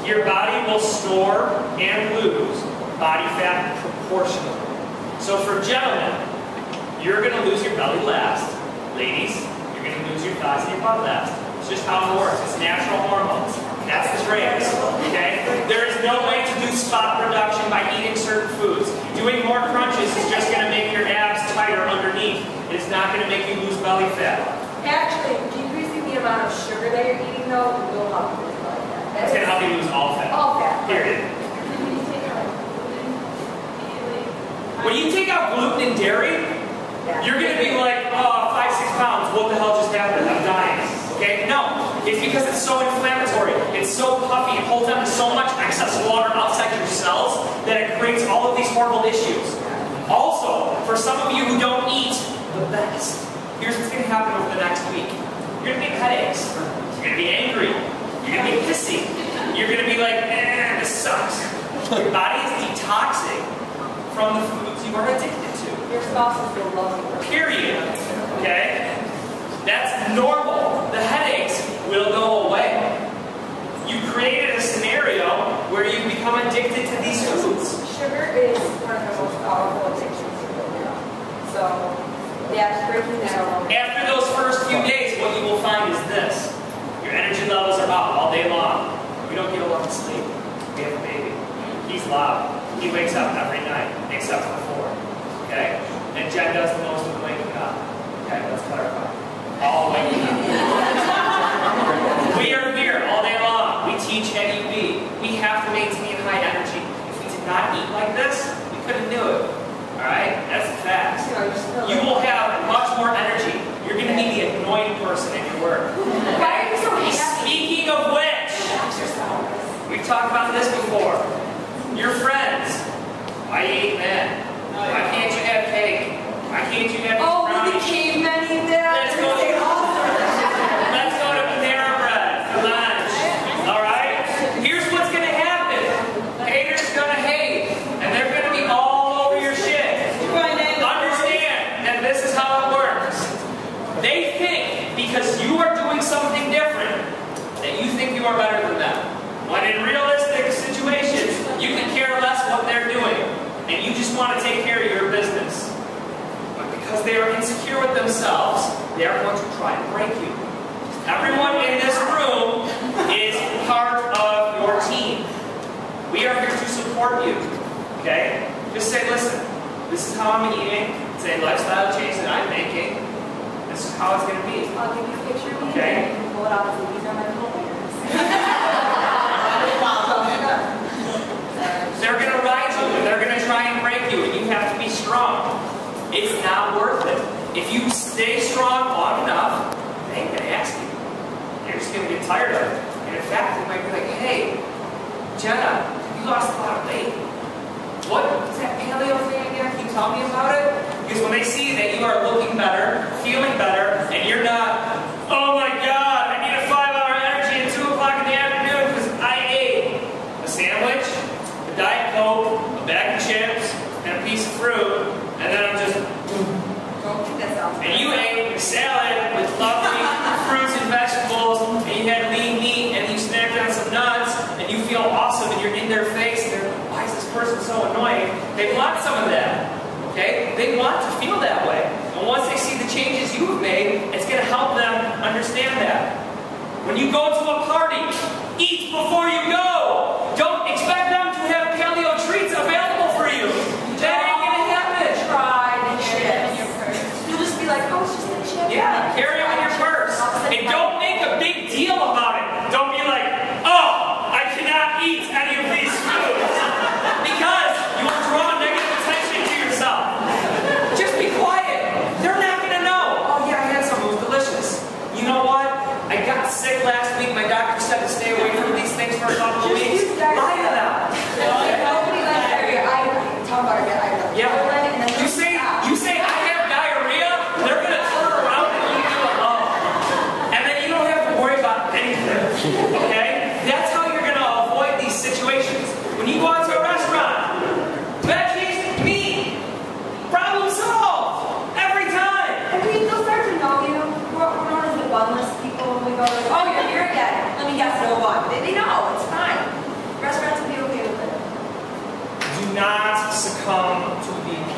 your body will store and lose body fat proportionally. So for gentlemen, you're going to lose your belly last. Ladies, you're going to lose your thighs and your butt last. It's just how it works. It's natural hormones. That's the race. Okay? There is no way to do spot reduction by eating certain foods. Doing more crunches is just going to make your abs tighter underneath. It's not going to make you lose belly fat. Actually, decreasing the amount of sugar that you're eating, though, will help you lose belly fat. It's going to help you lose all fat. All fat. Period. When you take out gluten and dairy, you're going to be like, oh, 5-6 pounds. What the hell just happened? I'm dying. Okay? No. It's because it's so inflammatory. It's so puffy. It holds on to so much excess water outside your cells that it creates all of these horrible issues. Also, for some of you who don't eat the best, here's what's going to happen over the next week. You're going to get headaches. You're going to be angry. You're going to be pissy. You're going to be like, this sucks. Your body is detoxing from the foods you are addicted to. Your spouse will feel lovely. Period. Okay? That's normal. The headaches will go away. You created a scenario where you become addicted to these foods. Sugar is one of the most powerful addictions you will have. So, yeah, breaking that down. After those first few days, what you will find is this. Your energy levels are up all day long. We don't get a lot of sleep. We have a baby. He's loud. He wakes up every night, except for 4. Okay? And Jen does the most of the waking up. Okay, let's clarify. All waking up. We are here all day long. We teach at UB. We have to maintain high energy. If we did not eat like this, we couldn't do it. Alright? That's a fact. You will have much more energy. You're going to be the annoying person at your work. Okay? Speaking of which, we've talked about this before. Your friends. Why you eat that? Why can't you have cake? Why can't you have brownies? The cavemen eat that. Let's go to Panera Bread for lunch. Alright? Here's what's going to happen. Haters going to hate. And they're going to be all over your shit. Understand that this is how it works. They think because you are doing something different that you think you are better than them. When in realistic situations, you can care less what they're doing. And you just want to take care of your business. But because they are insecure with themselves, they are going to try and break you. Everyone in this room is part of your team. We are here to support you. Okay? Just say, listen, this is how I'm eating. It's a lifestyle change that I'm making. This is how it's going to be. I'll give you a picture of me. Okay? And pull it out and say, these are my pillars. They're going to ride you, and they're going to try and break you, and you have to be strong. It's not worth it. If you stay strong long enough, they ain't going to ask you. You're just going to get tired of it. And in fact, they might be like, hey, Jenna, you lost a lot of weight. What's that paleo thing again? Can you tell me about it? Because when they see that you are looking better, feeling better, and you're not, oh my God, I need a 5-hour energy at 2 o'clock in the afternoon because I ate a sandwich, a Diet Coke, a bag of chips, and a piece of fruit, and then I'm just, and you ate a salad with lovely fruits and vegetables, and you had lean meat, and you snacked on some nuts, and you feel awesome, and you're in their face, and they're like, why is this person so annoying? They want some of that. Okay? They want to feel that way. And once they see the changes you have made, it's going to help them understand that. When you go to a party, eat before you go. Don't expect them to have paleo treats available for you. That ain't going to happen. Try the chips. You'll just be like, oh, it's just a chip. Yeah, carry them in your purse. And don't make a big deal about it. Don't be like, oh, I cannot eat any of these foods. Because you will draw negative attention to yourself. Just be quiet. They're not going to know. Oh yeah, I had some. It was delicious. You know what? I got sick last week. My doctor said to stay away from these things for a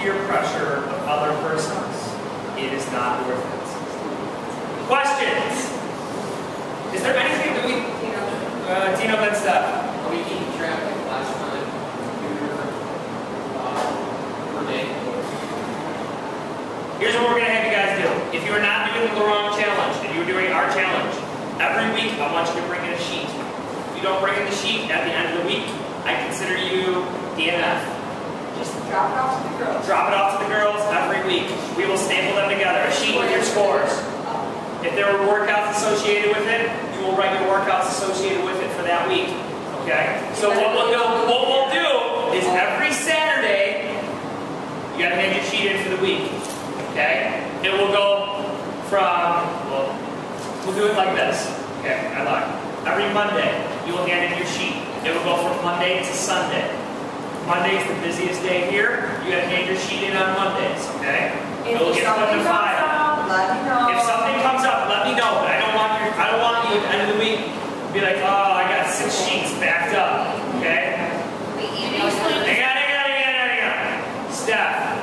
peer pressure of other persons. It is not worth it. Questions? Is there anything that we... Dino, then Steph. Are we keeping track of last time per day? Here's what we're going to have you guys do. If you are not doing the wrong challenge and you're doing our challenge, every week I want you to bring in a sheet. If you don't bring in the sheet at the end of the week, I consider you DNF. Just drop it off to the girls. Drop it off to the girls every week. We will staple them together, a sheet with your scores. If there were workouts associated with it, you will write your workouts associated with it for that week. Okay? So what we'll do is every Saturday, you got to hand your sheet in for the week. Okay? It will go from, well, we'll do it like this. Okay, I lied. Every Monday, you will hand in your sheet. It will go from Monday to Sunday. Monday is the busiest day here. You got to hand your sheet in on Mondays. Okay? It will get put in the file. Let me know. If something comes up, let me know. But I don't want you at the end of the week to be like, oh, I got 6 sheets backed up. Okay? Hang on. Steph.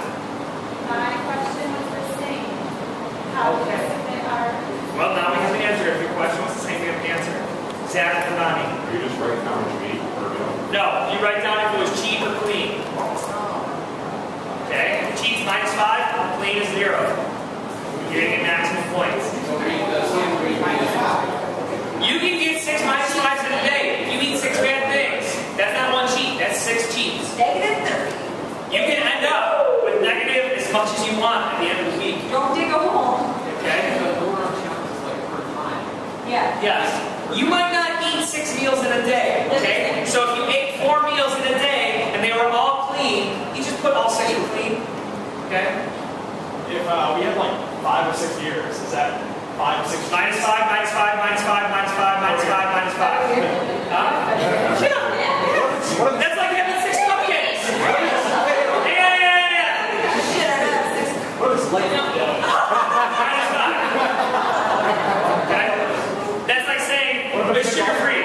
My question was the same. How do we submit our... Well, now we have an answer. If your question was the same, we have an answer. Zach and Ronnie. You just write down cheat or no? No, you write down if it was cheat or clean. Okay? Cheat's -5, clean is 0. You're going to get maximum points. You can get 6 -5s in a day if you eat 6 bad things. That's not 1 cheat, that's 6 cheats. -30. You can end up with negative as much as you want at the end of the week. Don't dig a hole. Okay? The lower challenge is like per time. Yeah. Yes. You might not eat 6 meals in a day. Okay? So if you ate 4 meals in a day and they were all clean, you just put all 6 were clean. Okay? If we have like 5 or 6 years, is that 5 or 6 years? -5, -5, -5, -5, -5, -5. Huh? That's like having 6 cupcakes. Yeah. What is late? -5. Okay? That's like saying it's sugar-free.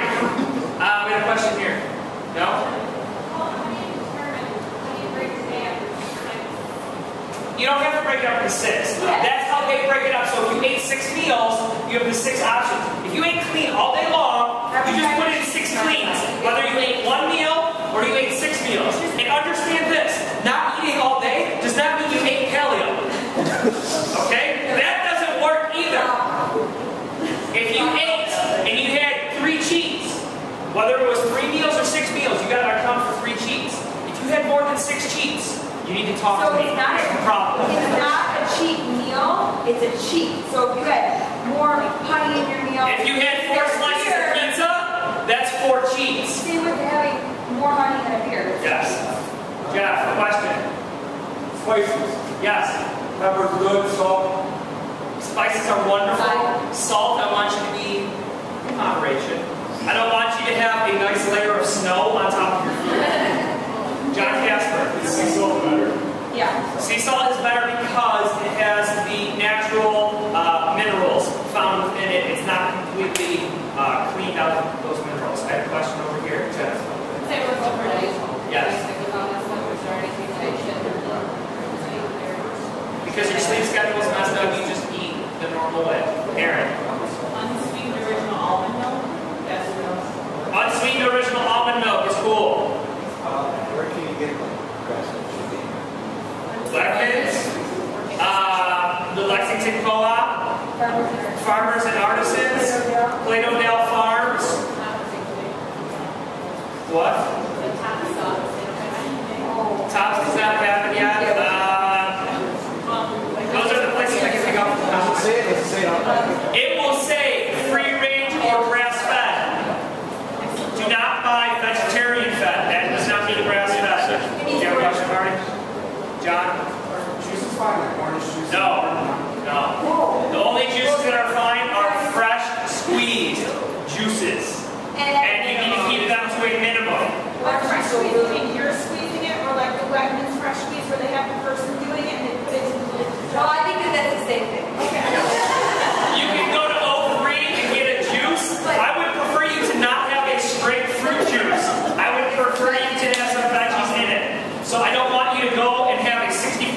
We have a question here. No? You don't have to break it up into 6. That's how they break it up. So if you ate 6 meals, you have the 6 options. If you ate clean all day long, you just put in 6 cleans. Whether you ate 1 meal or you ate 6 meals. And understand this, not eating all day does not mean you ate paleo. Okay? That doesn't work either. If you ate and you had 3 cheats, whether it was 3 meals or 6 meals, you got to account for 3 cheats. If you had more than 6 cheats, you need to talk to me. It's not a cheat meal, it's a cheat. So if you had more honey in your meal. If you had 4 slices of pizza, that's 4 cheats. Same with having more honey than a beer. Yes. Jeff, a question. Spices. Yes. Pepper's good, salt. Spices are wonderful. Salt, I want you to be in moderation. I don't want you to have a nice layer of snow on top of your food. John Casper. Is sea salt better? Yeah. Sea salt is better because it has the natural minerals found within it. It's not completely cleaned out of those minerals. I have a question over here. Jeff. Say it was overnight. Yes. Because your sleep schedule is messed up, you just eat the normal way. Aaron. Unsweetened original almond milk. That's what Unsweetened original almond milk is cool. Where can you get grass-fed chicken? Blackheads. The Lexington Co-op. Farmers and Artisans. Plano-Dale Farms. What? Tops does not happen yet. Those are the places I can think of. It will say free range or grass fed. Do not buy vegetarian fed. That does not mean grass fed. Do you have a question, Marty? John? Juice is fine, like orange juice. No. The only juices that are fine are fresh squeezed juices. And you need to keep them to a minimum. Like fresh squeezing, you're squeezing it, or like the Wegmans fresh squeeze where they have the person doing it and they put it in the No, I think that's the same thing. Okay. You can go to O3 and get a juice. I would prefer you to not have a straight fruit juice. I would prefer you to have some veggies in it. So I don't want you to go and have a 64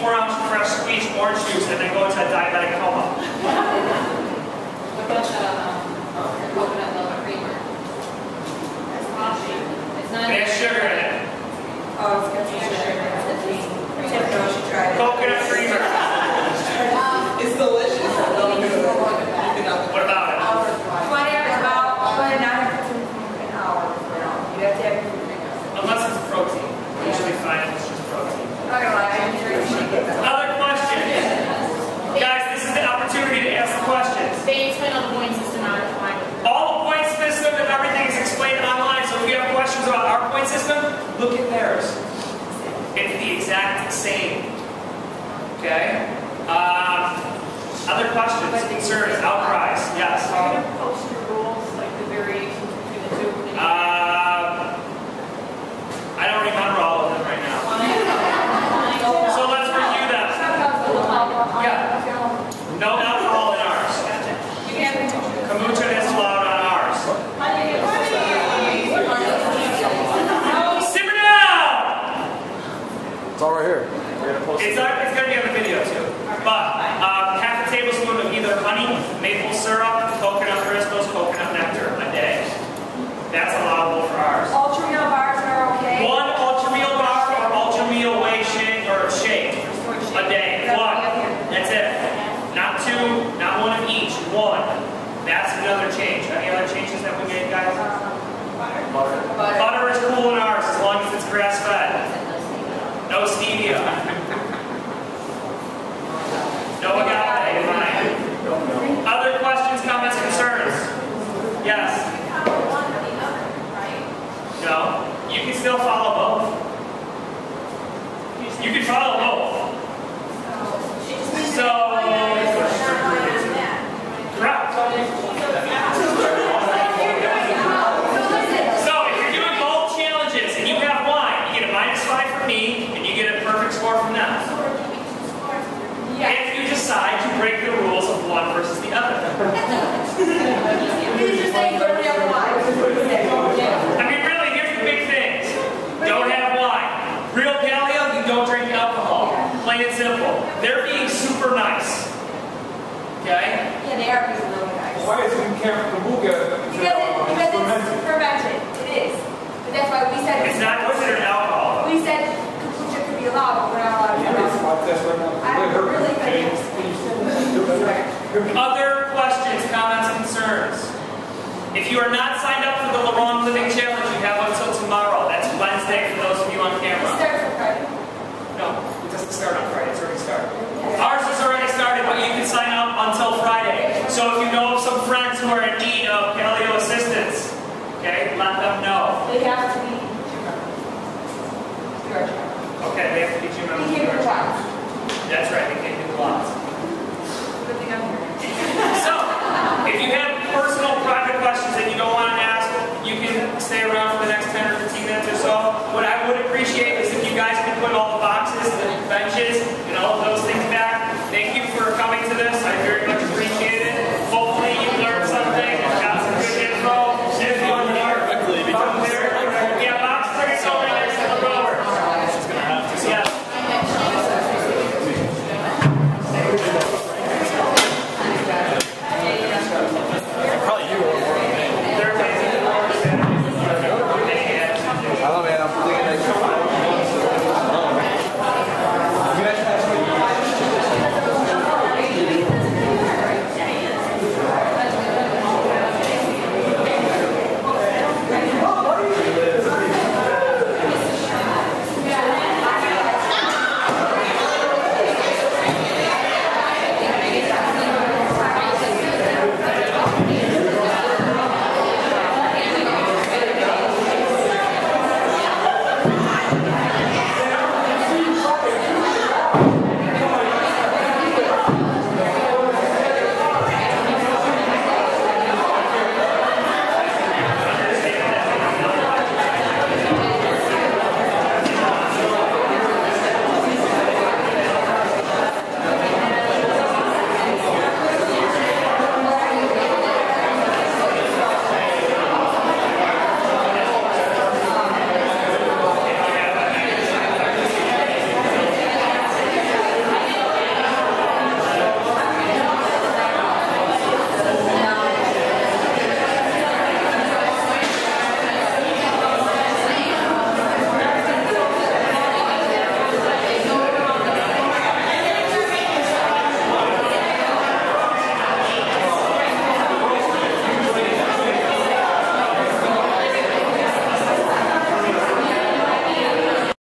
Look at theirs. It's the exact same. Okay? Other questions, concerns, outcries? Yes. Are you going to post your rules, like the variations between the two? I don't remember all of them right now. So let's review them. Yeah. No alcohol in ours. Kombucha is allowed on ours. Simmer down! It's all right here. It's going to be on the video too. But half a tablespoon of either honey, maple syrup, coconut crystals, coconut nectar a day. That's allowable for ours. Ultra meal bars are okay. One ultra meal bar or ultra meal whey shake or shake a day. One. That's it. Not two, not one of each. One. That's another change. Any other changes that we made, guys? Butter is cool in ours as long as it's grass fed. No stevia. No agave in mine. Other questions, comments, concerns? Yes. No. You can still follow both. You can follow both. So, correct. So, if you're doing both challenges and you have wine, you get a -5 from me and you get a perfect score from them. If you decide to break the rules of one versus the other. I mean, really, here's the big things. Don't have wine. Real paleo, you don't drink alcohol. Plain and simple. They're being super nice. Okay? Yeah, they are being really nice. Why is it in Camp Kabuga? Because it's fermented. It is. But that's why we said It's not considered alcohol. We said kombucha could be allowed, but we're not allowed to. I'm really Other questions, comments, concerns? If you are not signed up for the Long Living Challenge, you have until tomorrow. That's Wednesday for those of you on It camera. starts on Friday. No, it doesn't start on Friday. It's already started. Ours has already started, but you can sign up until Friday. So if you know